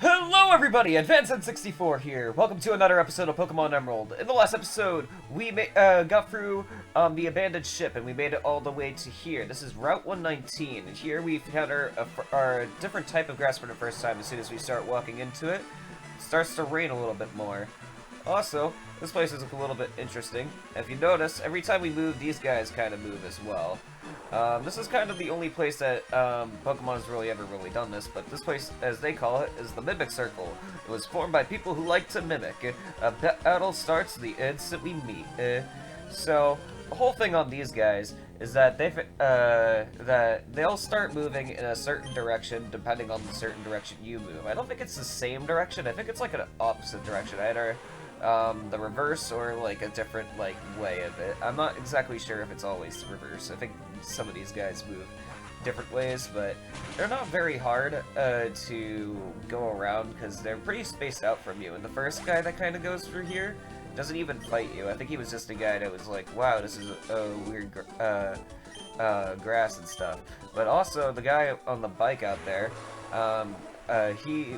Hello everybody, AdvanceN64 here. Welcome to another episode of Pokemon Emerald. In the last episode, we got through the abandoned ship and we made it all the way to here. This is Route 119, and here we've had our different type of grass for the first time. As soon as we start walking into it, it starts to rain a little bit more. Also, this place is a little bit interesting. If you notice, every time we move, these guys kind of move as well. This is kind of the only place that Pokemon has really ever done this, but this place, as they call it, is the Mimic Circle. It was formed by people who like to mimic. A battle starts the instant we meet. So, the whole thing on these guys is that they'll start moving in a certain direction depending on the certain direction you move. I don't think it's the same direction. I think it's like an opposite direction. Either the reverse or like a different like way of it. I'm not exactly sure if it's always the reverse. I think some of these guys move different ways, but they're not very hard to go around because they're pretty spaced out from you. And the first guy that kind of goes through here doesn't even fight you. I think he was just a guy that was like, wow, this is a weird grass and stuff. But also the guy on the bike out there, he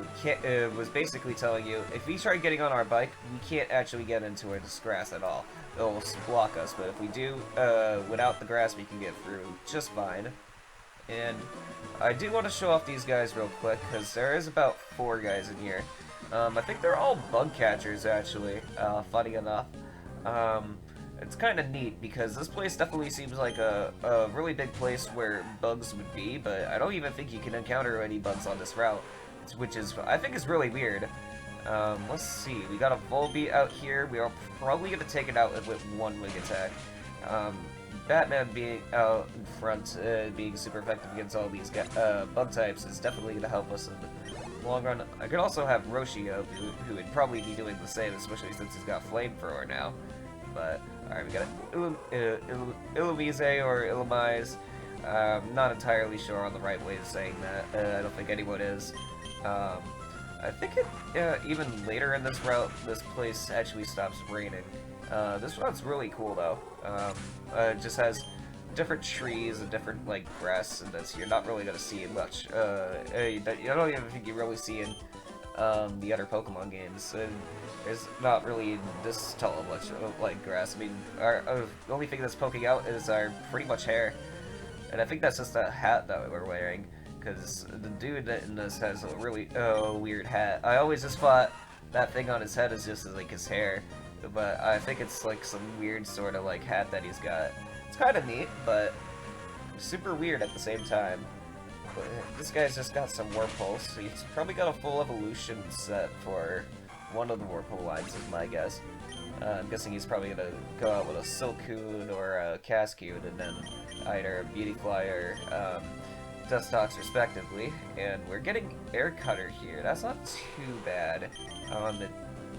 was basically telling you, if we try getting on our bike, we can't actually get into this grass at all. It'll block us, but if we do, without the grass, we can get through just fine. And I do want to show off these guys real quick, because there is about 4 guys in here. I think they're all bug catchers, actually, funny enough. It's kind of neat, because this place definitely seems like a really big place where bugs would be, but I don't even think you can encounter any bugs on this route, which is, I think is really weird. Let's see, we got a Volbeat out here. We are probably going to take it out with one Wing Attack. Batman being out in front, being super effective against all these bug types is definitely going to help us in the long run. I could also have Roshio, who would probably be doing the same, especially since he's got Flamethrower now. But, alright, we got Illumise or Illumise. Not entirely sure on the right way of saying that. I don't think anyone is. I think even later in this route, this place actually stops raining. This route's really cool though. It just has different trees and different like grass, and you're not really gonna see much. I don't even think you really see in the other Pokemon games. There's not really this tall of much like grass. I mean, the only thing that's poking out is our pretty much hair, and I think that's just a hat that we're wearing. Because the dude in this has a really weird hat. I always just thought that thing on his head is just like his hair, but I think it's like some weird sort of like hat that he's got. It's kind of neat, but super weird at the same time. But this guy's just got some Warpulse, so he's probably got a full evolution set for one of the Warpole lines, is my guess. I'm guessing he's probably gonna go out with a Silcoon or a Cascade, and then either a Beautifly or Dustox respectively, and we're getting Air Cutter here. That's not too bad.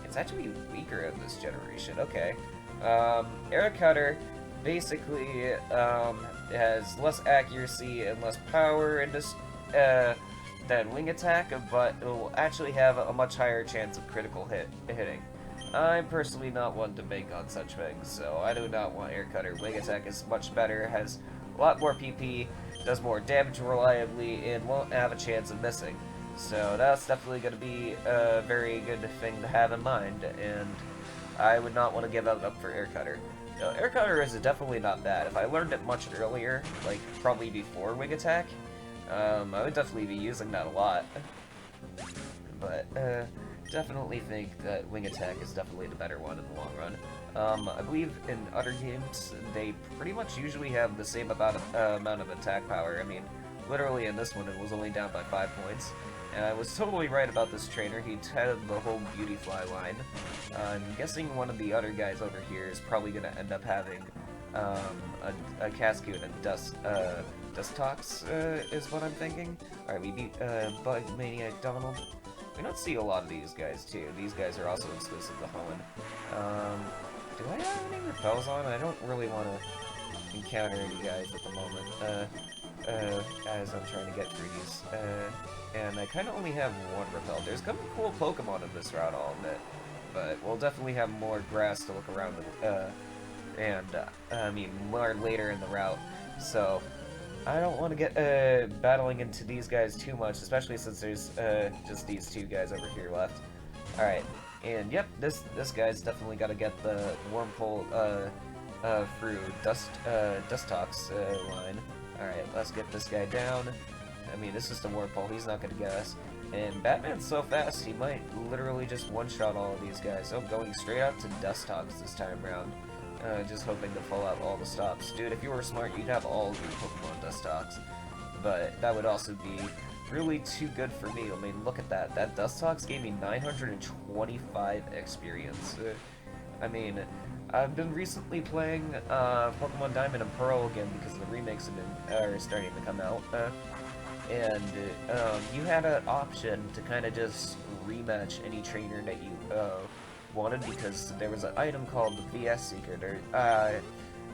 It's actually weaker in this generation. Okay. Air Cutter basically has less accuracy and less in this than Wing Attack, but it will actually have a much higher chance of critical hitting. I'm personally not one to bank on such things, so I do not want Air Cutter. Wing Attack is much better, has a lot more PP, does more damage reliably, and won't have a chance of missing. So that's definitely going to be a very good thing to have in mind, and I would not want to give that up for Air Cutter. No, Air Cutter is definitely not bad. If I learned it much earlier, like probably before Wing Attack, I would definitely be using that a lot. But definitely think that Wing Attack is definitely the better one in the long run. I believe in other games, they pretty much usually have the same amount of attack power. I mean, literally in this one, it was only down by 5 points. And I was totally right about this trainer. He had the whole Beautifly line. I'm guessing one of the other guys over here is probably going to end up having a Cascade and Dustox, is what I'm thinking. Alright, we beat Bug Maniac Donald. We don't see a lot of these guys, too. These guys are also exclusive to Hoenn. Do I have any repels on? I don't really want to encounter any guys at the moment, as I'm trying to get through these. And I kind of only have one repel. There's some cool Pokemon in this route, I'll admit, but we'll definitely have more grass to look around with, I mean, more later in the route. So, I don't want to get battling into these guys too much, especially since there's just these two guys over here left. Alright, and yep, this guy's definitely got to get the Wormpole through Dustox line. Alright, let's get this guy down. I mean, this is the Wormpole, he's not going to get us. And Batman's so fast, he might literally just one-shot all of these guys. Oh, going straight out to Dustox this time around. Just hoping to pull out all the stops. Dude, if you were smart, you'd have all of your Pokemon Dustox. But that would also be really too good for me. I mean, look at that. That Dustox gave me 925 experience. I mean, I've been recently playing Pokemon Diamond and Pearl again because the remakes have been are starting to come out. And you had an option to kind of just rematch any trainer that you wanted, because there was an item called the VS Seeker.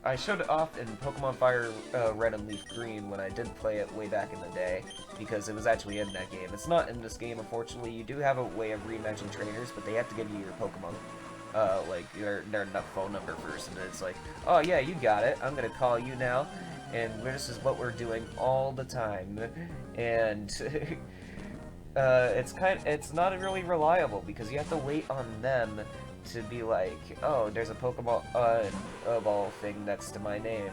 I showed it off in Pokemon Fire Red and Leaf Green when I did play it way back in the day, because it was actually in that game. It's not in this game, unfortunately. You do have a way of rematching trainers, but they have to give you your Pokemon, like their phone number first, and it's like, oh yeah, you got it, I'm gonna call you now, and this is what we're doing all the time, and it's not really reliable, because you have to wait on them to be like, oh, there's a Pokemon ball thing next to my name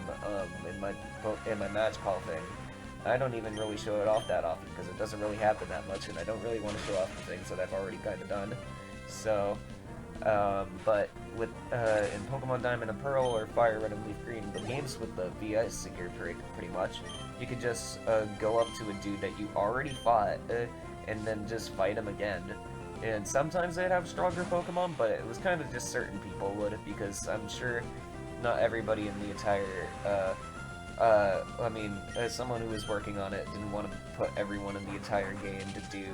in my match call thing. I don't even really show it off that often because it doesn't really happen that much, and I don't really want to show off the things that I've already kind of done. So, but with in Pokemon Diamond and Pearl or Fire Red and Leaf Green, the games with the VS Seeker pretty much, you could just go up to a dude that you already fought and then just fight him again. And sometimes they'd have stronger Pokemon, but it was kind of just certain people would, because I'm sure not everybody in the entire, I mean, as someone who was working on it, didn't want to put everyone in the entire game to do,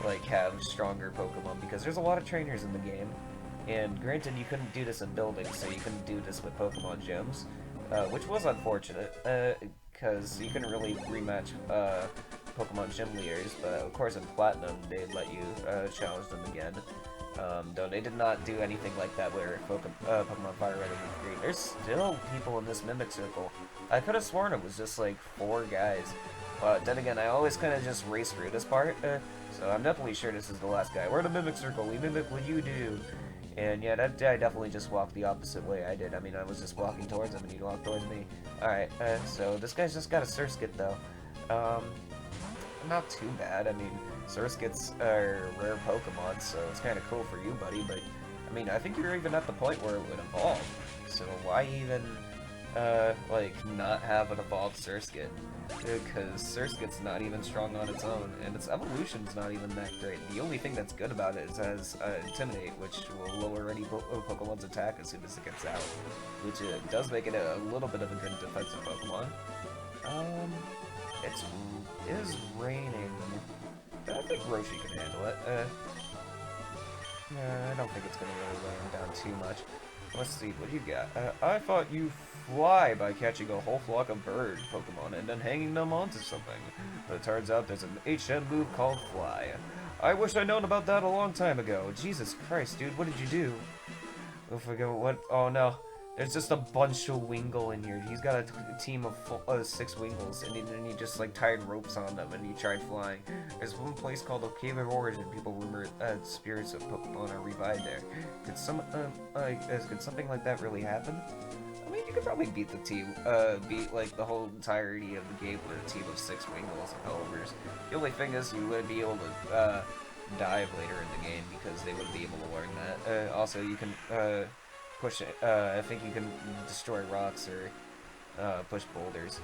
like, have stronger Pokemon, because there's a lot of trainers in the game, and granted, you couldn't do this in buildings, so you couldn't do this with Pokemon Gems, which was unfortunate, because you couldn't really rematch, Pokemon Gym Leaders, but of course in Platinum they'd let you challenge them again. Though they did not do anything like that where Pokemon Fire Red and Leaf Green. There's still people in this Mimic Circle. I could have sworn it was just like 4 guys. But then again, I always kind of just race through this part, so I'm definitely sure this is the last guy. We're in the Mimic Circle, we mimic what you do. And yeah, that guy definitely just walked the opposite way I did. I mean, I was just walking towards him and he walked towards me. Alright, so this guy's just got a Surskit though. Not too bad. I mean, Surskits are rare Pokemon, so it's kind of cool for you, buddy, but, I mean, I think you're even at the point where it would evolve, so why even, like, not have an evolved Surskit? Because Surskit's not even strong on its own, and its evolution's not even that great. The only thing that's good about it is it has Intimidate, which will lower any Pokemon's attack as soon as it gets out, which does make it a little bit of a good defensive Pokemon. It is raining. I think Roshi can handle it. I don't think it's gonna really rain down too much. Let's see, what you got? I thought you fly by catching a whole flock of bird Pokemon and then hanging them onto something. But it turns out there's an HM move called Fly. I wish I'd known about that a long time ago. Jesus Christ, dude, what did you do? Oh, forget what? Oh no. There's just a bunch of Wingull in here. He's got a team of 6 Wingulls, and then he just like tied ropes on them, and he tried flying. There's one place called the Cave of Origin. People rumor spirits of Pokemon are revived there. Could something like that really happen? I mean, you could probably beat the team, beat like the whole entirety of the game with a team of 6 Wingulls and Pelivers. The only thing is, you would be able to dive later in the game because they wouldn't be able to learn that. Also, you can push. I think you can destroy rocks or push boulders.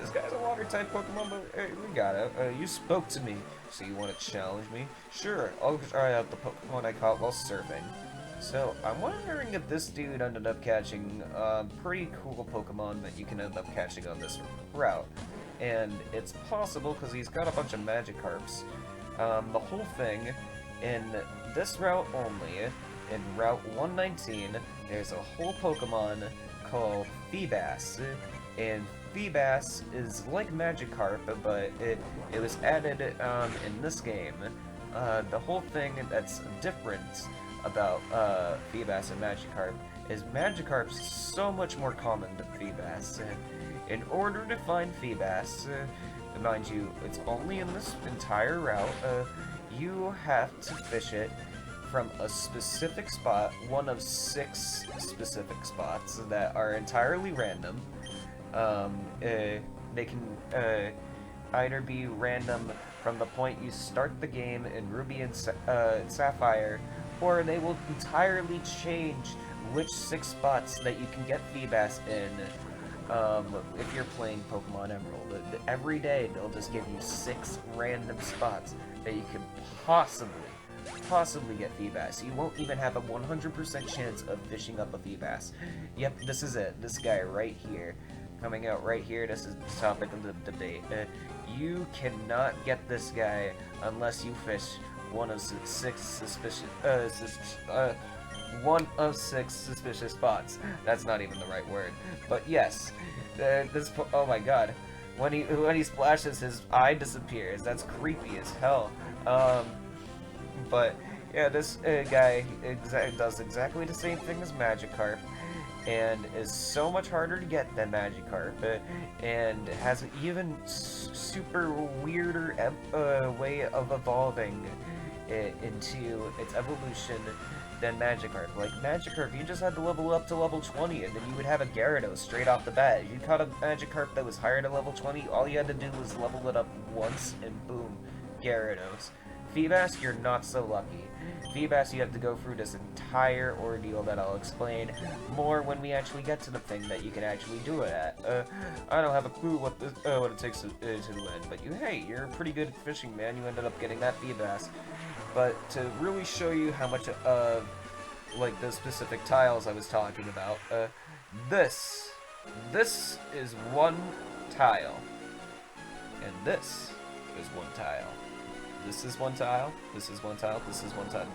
This guy's a water type Pokemon, but hey, we got it. You spoke to me, so you want to challenge me? Sure, I'll try out the Pokemon I caught while surfing. So, I'm wondering if this dude ended up catching a pretty cool Pokemon that you can end up catching on this route. And it's possible because he's got a bunch of Magikarps. The whole thing, in this route only, in Route 119, there's a whole Pokemon called Feebas, and Feebas is like Magikarp, but it was added in this game. The whole thing that's different about Feebas and Magikarp is Magikarp's so much more common than Feebas, in order to find Feebas, mind you, it's only in this entire route, you have to fish it from a specific spot, one of 6 specific spots that are entirely random. They can either be random from the point you start the game in Ruby and Sapphire, or they will entirely change which 6 spots that you can get Feebas in if you're playing Pokemon Emerald. Every day they'll just give you 6 random spots that you can possibly get Feebas. You won't even have a 100% chance of fishing up a Feebas. Yep, this is it. This guy right here. Coming out right here, this is the topic of the debate. You cannot get this guy unless you fish one of 6 suspicious spots. That's not even the right word. But yes, oh my god. When he splashes, his eye disappears. That's creepy as hell. But yeah, this guy does exactly the same thing as Magikarp, and is so much harder to get than Magikarp, and has an even super weirder way of evolving into its evolution than Magikarp. Like Magikarp, you just had to level up to level 20, and then you would have a Gyarados straight off the bat. If you caught a Magikarp that was higher than level 20, all you had to do was level it up once, and boom, Gyarados. Feebas, you're not so lucky. Feebas, you have to go through this entire ordeal that I'll explain more when we actually get to the thing that you can actually do it at. I don't have a clue what it takes to win, but hey, you're a pretty good fishing man. You ended up getting that Feebas. But to really show you how much of, like, the specific tiles I was talking about, this is one tile, and this is one tile. This is one tile, this is one tile, this is one tile,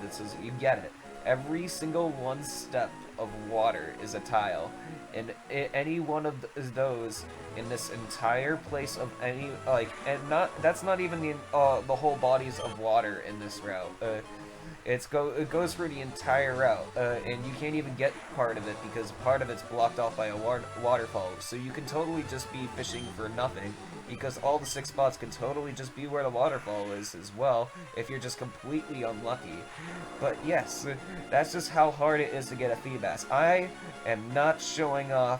you get it. Every single one step of water is a tile, and any one of those in this entire place of any, like, and that's not even the whole bodies of water in this route. It goes through the entire route, and you can't even get part of it because part of it's blocked off by a waterfall, so you can totally just be fishing for nothing, because all the 6 spots can totally just be where the waterfall is as well, if you're just completely unlucky. But yes, that's just how hard it is to get a Feebas. I am not showing off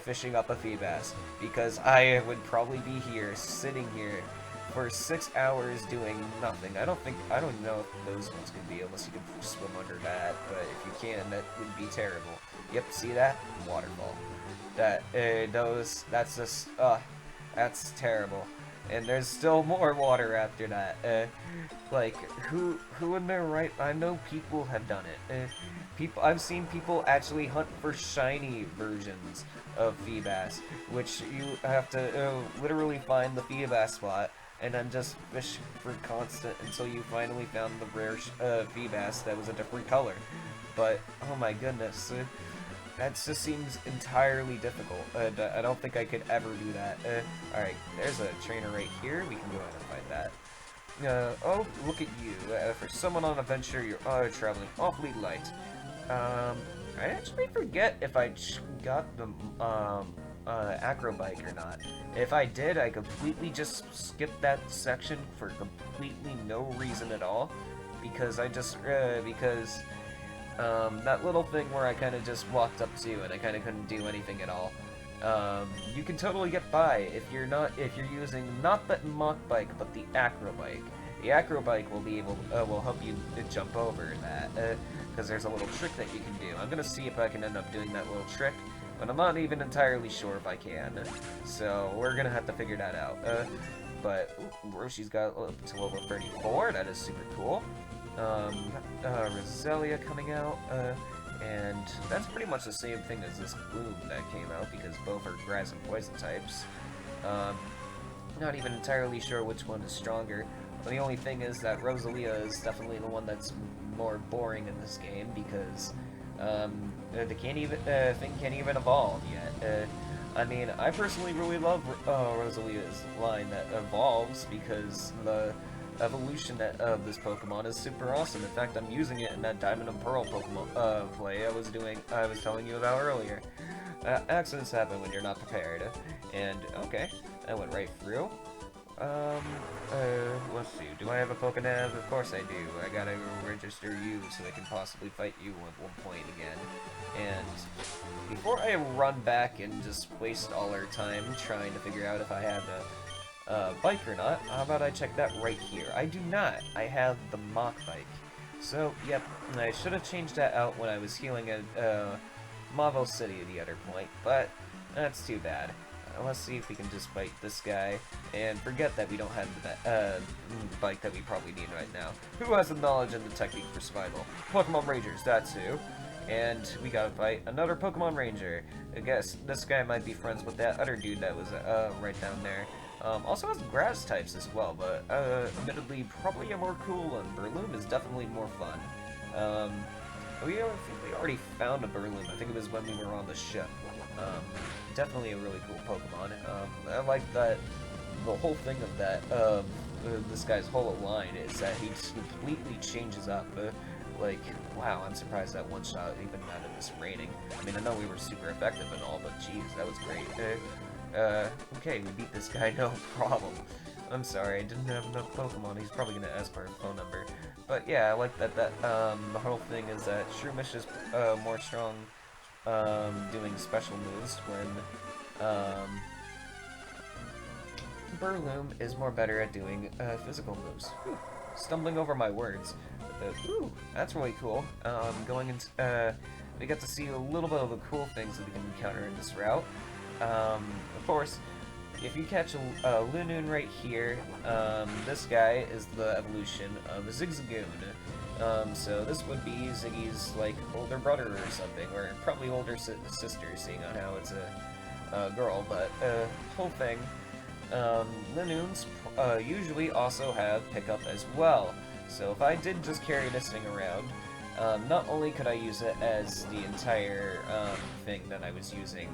fishing up a Feebas, because I would probably be sitting here, for 6 hours doing nothing. I don't know if those ones can be, unless you can swim under that, but if you can, that would be terrible. Yep, see that? Waterfall. That's just, that's terrible. And there's still more water after that. Like, who in their right? I know people have done it. I've seen people actually hunt for shiny versions of Feebas, which you have to literally find the Feebas spot, and then just fish for constant until you finally found the rare Feebas that was a different color. But, oh my goodness, that just seems entirely difficult. I don't think I could ever do that. Alright, there's a trainer right here, we can go ahead and fight that. Oh, look at you. For someone on an adventure, you're traveling awfully light. I actually forget if I got the, Acrobike or not. If I did, I completely just skipped that section for completely no reason at all, because that little thing where I kind of just walked up to and I kind of couldn't do anything at all. You can totally get by if you're using not the Mach Bike but the Acrobike. The Acrobike will help you jump over that, because there's a little trick that you can do. I'm gonna see if I can end up doing that little trick, but I'm not even entirely sure if I can. So we're gonna have to figure that out. But Roshi's got up to level 34. That is super cool. Roselia coming out, and that's pretty much the same thing as this Gloom that came out, because both are grass and poison types. Not even entirely sure which one is stronger. The only thing is that Roselia is definitely the one that's more boring in this game, because the thing can't even evolve yet. I mean, I personally really love Roselia's line that evolves, because the evolution of this Pokemon is super awesome. In fact, I'm using it in that Diamond and Pearl Pokemon play I was telling you about earlier. Accidents happen when you're not prepared. And, okay, that went right through. Let's see. Do I have a Pokénav? Of course I do. I gotta go register you so I can possibly fight you at one point again. And before I run back and just waste all our time trying to figure out if I have a bike or not, how about I check that right here? I do not. I have the Mach Bike. So, yep, I should have changed that out when I was healing at Mavo City the other point, but that's too bad. Let's see if we can just fight this guy, and forget that we don't have the bike that we probably need right now. Who has the knowledge and the technique for survival? Pokemon Rangers, that's who. And we gotta fight another Pokemon Ranger. I guess this guy might be friends with that other dude that was right down there. Also has grass types as well, but admittedly probably a more cool one. Breloom is definitely more fun. I think we already found a Breloom. I think it was when we were on the ship. Definitely a really cool Pokemon. I like that the whole thing of that, this guy's whole line is that he just completely changes up. Like, wow, I'm surprised that one shot even out of this raining. I mean, I know we were super effective and all, but geez, that was great. Okay, we beat this guy, no problem. I'm sorry, I didn't have enough Pokemon. He's probably gonna ask for a phone number. But yeah, I like that, the whole thing is that Shroomish is, more strong, doing special moves when, Breloom is more better at doing, physical moves. Whew. Stumbling over my words. Ooh, that's really cool. Going into, we get to see a little bit of the cool things that we can encounter in this route. Of course, if you catch a Lunoon right here, this guy is the evolution of a Zigzagoon. So this would be Ziggy's, like, older brother or something, or probably older sister, seeing on how it's a girl, but, whole thing. Lunoons usually also have pickup as well. So if I did just carry this thing around, not only could I use it as the entire thing that I was using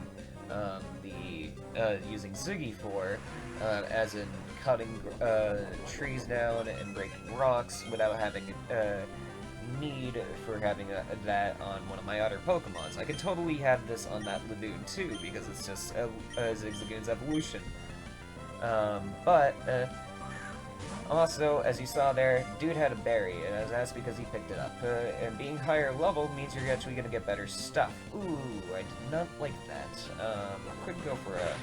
using Ziggy for, as in cutting trees down and breaking rocks without having need for having that on one of my other Pokemons. I could totally have this on that Lunoon too, because it's just Zigzagoon's evolution. But also, as you saw there, dude had a berry, and that's because he picked it up. And being higher level means you're actually going to get better stuff. Ooh, I did not like that. I could go for a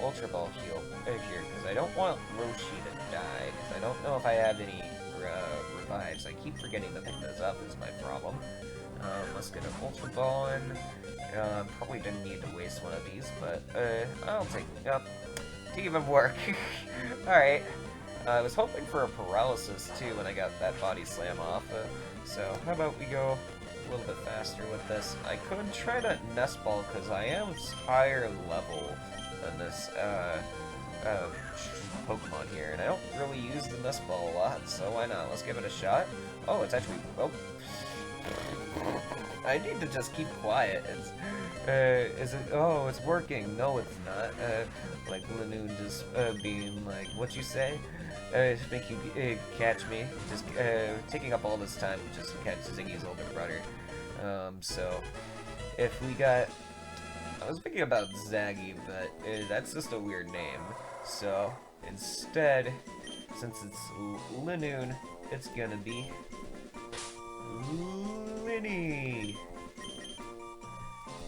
Ultra Ball heal here, because I don't want Roshi to die, because I don't know if I have any revives. I keep forgetting to pick those up is my problem. Let's get an Ultra Ball in. Probably didn't need to waste one of these, but I'll take it up to even work. Alright. I was hoping for a paralysis too when I got that body slam off, so how about we go a little bit faster with this. I could try to Nest Ball because I am higher level than this Pokemon here, and I don't really use the Nest Ball a lot, so why not? Let's give it a shot. Oh, it's actually... oh. I need to just keep quiet. It's, is it? Oh, it's working. No, it's not. Like Lunoon just being like, what you say? Make you catch me. Just taking up all this time just to catch Ziggy's older brother. So if we got, I was thinking about Zaggy, but that's just a weird name. So instead, since it's Lunoon, it's gonna be Linny.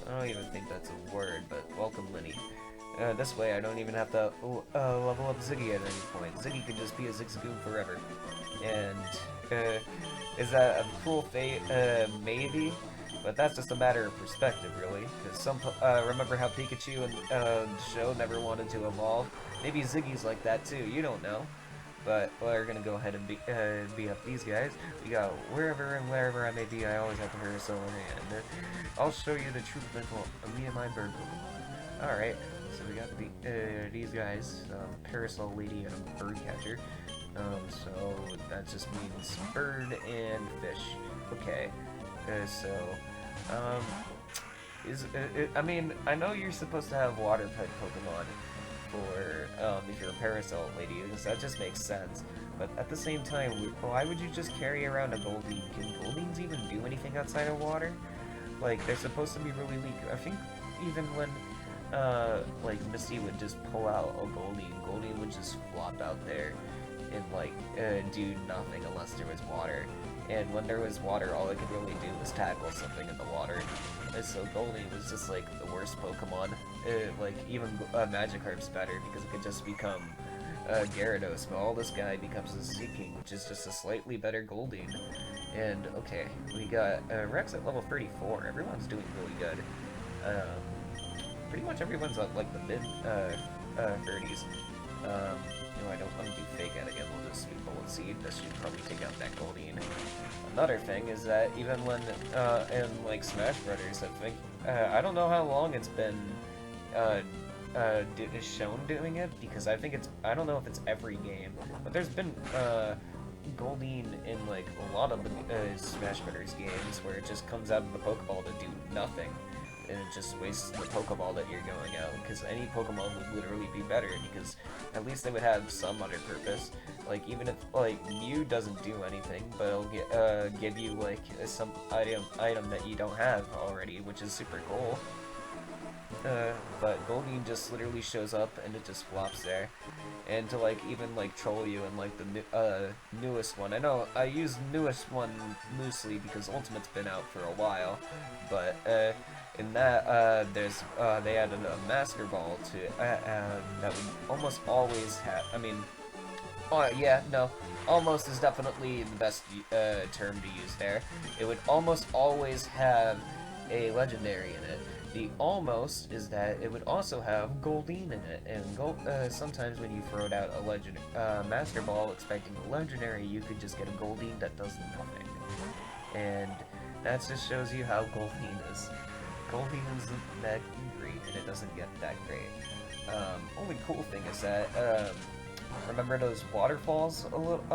I don't even think that's a word, but welcome, Linny. This way, I don't even have to level up Ziggy at any point. Ziggy could just be a Zigzagoon forever. And is that a cruel fate? Maybe. But that's just a matter of perspective, really. Because some remember how Pikachu and the show never wanted to evolve? Maybe Ziggy's like that too. You don't know. But we're gonna go ahead and beat up these guys. We got wherever and wherever I may be, I always have to Parasol in hand. I'll show you the true mental of me and my bird Pokemon. Alright, so we got these guys, Parasol Lady and a bird catcher. So that just means bird and fish. Okay, I mean, I know you're supposed to have water type Pokemon for if you're a Parasol Lady, because that just makes sense. But at the same time, why would you just carry around a Goldeen? Can Goldeens even do anything outside of water? Like, they're supposed to be really weak. I think even when like Misty would just pull out a Goldeen, Goldeen would just flop out there and like do nothing unless there was water. And when there was water, all it could really do was tackle something in the water. And so Goldeen was just like the worst Pokemon. Like even Magikarp's better because it could just become Gyarados, but all this guy becomes a Seaking, which is just a slightly better Goldeen. And okay, we got Rex at level 34. Everyone's doing really good. Pretty much everyone's at like the mid 30s. No, I don't want to do Fake Out again. We'll just do Bullet Seed. This should probably take out that Goldeen. Another thing is that even when in like Smash Brothers, I think I don't know how long it's been shown doing it, because I think I don't know if it's every game, but there's been Goldeen in like a lot of the Smash Brothers games where it just comes out of the Pokeball to do nothing, and it just wastes the Pokeball that you're going out, because any Pokemon would literally be better, because at least they would have some other purpose. Like, even if, like, Mew doesn't do anything, but it'll give you, like, some item that you don't have already, which is super cool. But Goldeen just literally shows up and it just flops there. And to like even like troll you in like the newest one. I know I use newest one loosely because Ultimate's been out for a while, but in that they added a Master Ball to that would almost always have. I mean, yeah, no, almost is definitely the best term to use there. It would almost always have a legendary in it. The almost is that it would also have Goldeen in it, and sometimes when you throw out a Master Ball expecting a legendary, you could just get a Goldeen that does nothing. And that just shows you how Goldeen is. Goldeen isn't that great, and it doesn't get that great. Only cool thing is that, remember those waterfalls a little,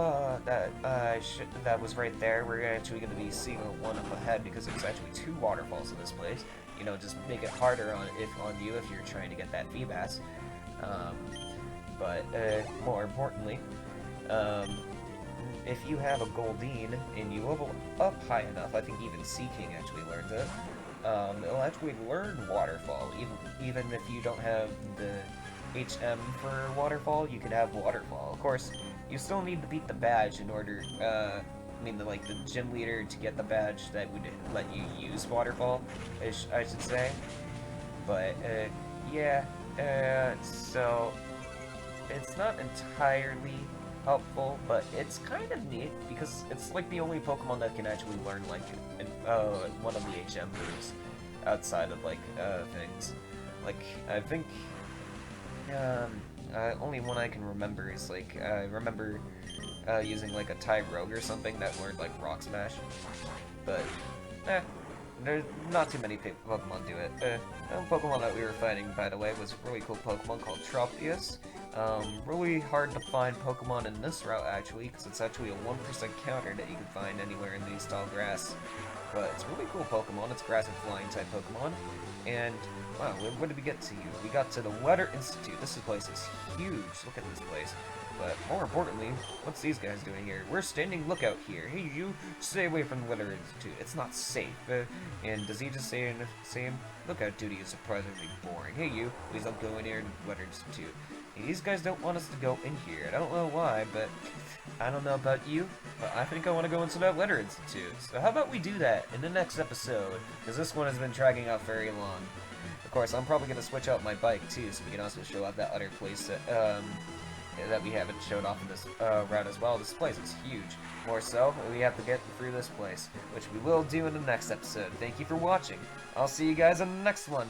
that was right there? We're actually going to be seeing one up ahead because there's actually 2 waterfalls in this place. You know, just make it harder on you if you're trying to get that Feebas. But more importantly, if you have a Goldeen and you level up high enough, I think even Seaking actually learns it. It'll actually learn Waterfall, even if you don't have the HM for Waterfall, you could have Waterfall. Of course, you still need to beat the badge in order, the gym leader to get the badge that would let you use Waterfall, I should say. But, yeah, so it's not entirely helpful, but it's kind of neat, because it's like the only Pokemon that can actually learn, like, one of the HM moves outside of, like, things. Like, I think, only one I can remember is, like, I remember using, like, a Tyrogue or something that learned, like, Rock Smash. But, there's not too many Pokemon do it. The Pokemon that we were fighting, by the way, was a really cool Pokemon called Tropius. Really hard to find Pokemon in this route, actually, because it's actually a 1% counter that you can find anywhere in these tall grass. But it's a really cool Pokemon. It's grass and flying type Pokemon. And, wow, where did we get to? We got to the Weather Institute. This place is huge. Look at this place. But more importantly, what's these guys doing here? We're standing lookout here. Hey, you, stay away from the Weather Institute. It's not safe. And does he just say lookout duty is surprisingly boring. Hey, you, please don't go in here in the Weather Institute. Hey, these guys don't want us to go in here. I don't know why, but I don't know about you, but I think I want to go into that Weather Institute. So how about we do that in the next episode? Because this one has been dragging out very long. Of course, I'm probably going to switch out my bike too, so we can also show off that other place that we haven't showed off in this route as well. This place is huge. More so, we have to get through this place, which we will do in the next episode. Thank you for watching. I'll see you guys in the next one.